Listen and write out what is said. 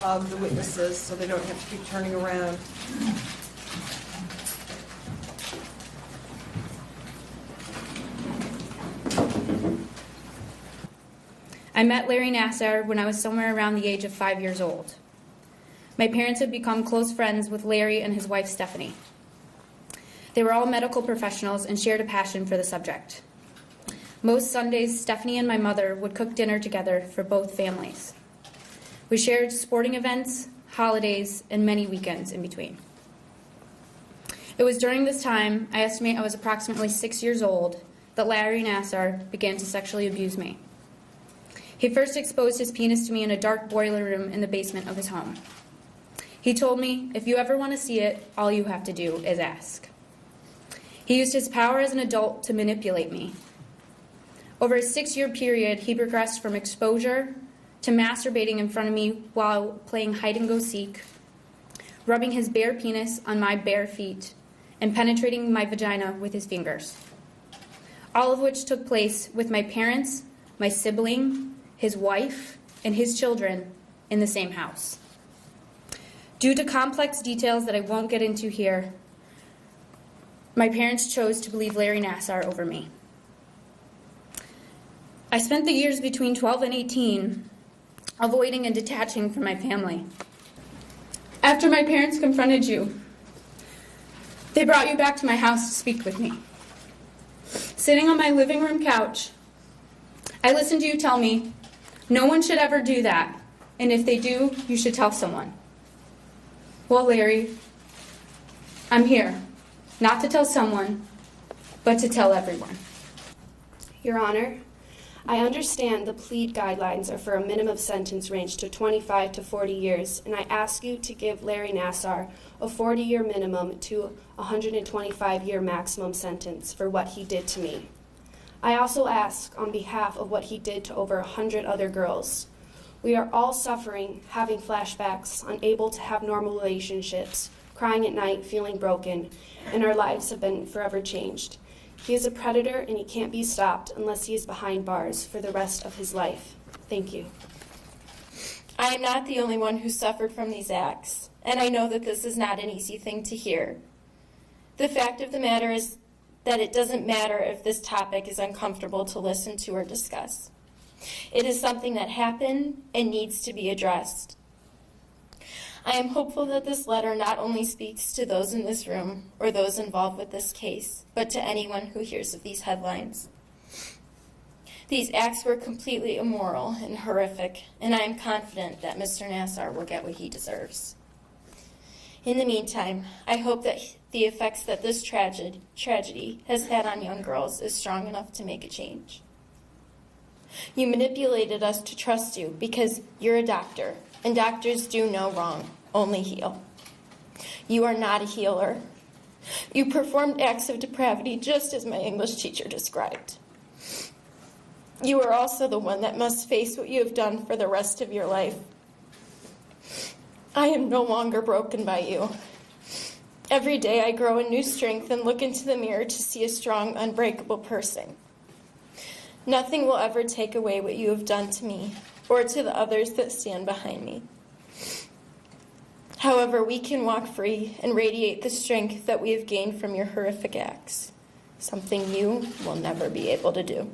of the witnesses so they don't have to keep turning around. I met Larry Nassar when I was somewhere around the age of 5 years old. My parents had become close friends with Larry and his wife, Stephanie. They were all medical professionals and shared a passion for the subject. Most Sundays, Stephanie and my mother would cook dinner together for both families. We shared sporting events, holidays, and many weekends in between. It was during this time, I estimate I was approximately 6 years old, that Larry Nassar began to sexually abuse me. He first exposed his penis to me in a dark boiler room in the basement of his home. He told me, if you ever want to see it, all you have to do is ask. He used his power as an adult to manipulate me. Over a 6-year period, he progressed from exposure to masturbating in front of me while playing hide-and-go-seek, rubbing his bare penis on my bare feet, and penetrating my vagina with his fingers. All of which took place with my parents, my sibling, his wife, and his children in the same house. Due to complex details that I won't get into here, my parents chose to believe Larry Nassar over me. I spent the years between 12 and 18 avoiding and detaching from my family. After my parents confronted you, they brought you back to my house to speak with me. Sitting on my living room couch, I listened to you tell me, no one should ever do that, and if they do, you should tell someone. Well, Larry, I'm here, not to tell someone, but to tell everyone. Your Honor, I understand the plea guidelines are for a minimum sentence range to 25 to 40 years, and I ask you to give Larry Nassar a 40-year minimum to a 125-year maximum sentence for what he did to me. I also ask on behalf of what he did to over 100 other girls. We are all suffering, having flashbacks, unable to have normal relationships, crying at night, feeling broken, and our lives have been forever changed. He is a predator and he can't be stopped unless he is behind bars for the rest of his life. Thank you. I am not the only one who suffered from these acts, and I know that this is not an easy thing to hear. The fact of the matter is that it doesn't matter if this topic is uncomfortable to listen to or discuss. It is something that happened and needs to be addressed. I am hopeful that this letter not only speaks to those in this room or those involved with this case, but to anyone who hears of these headlines. These acts were completely immoral and horrific, and I am confident that Mr. Nassar will get what he deserves. In the meantime, I hope that the effects that this tragedy has had on young girls is strong enough to make a change. You manipulated us to trust you because you're a doctor, and doctors do no wrong, only heal. You are not a healer. You performed acts of depravity just as my English teacher described. You are also the one that must face what you have done for the rest of your life. I am no longer broken by you. Every day I grow in new strength and look into the mirror to see a strong, unbreakable person. Nothing will ever take away what you have done to me or to the others that stand behind me. However, we can walk free and radiate the strength that we have gained from your horrific acts, something you will never be able to do.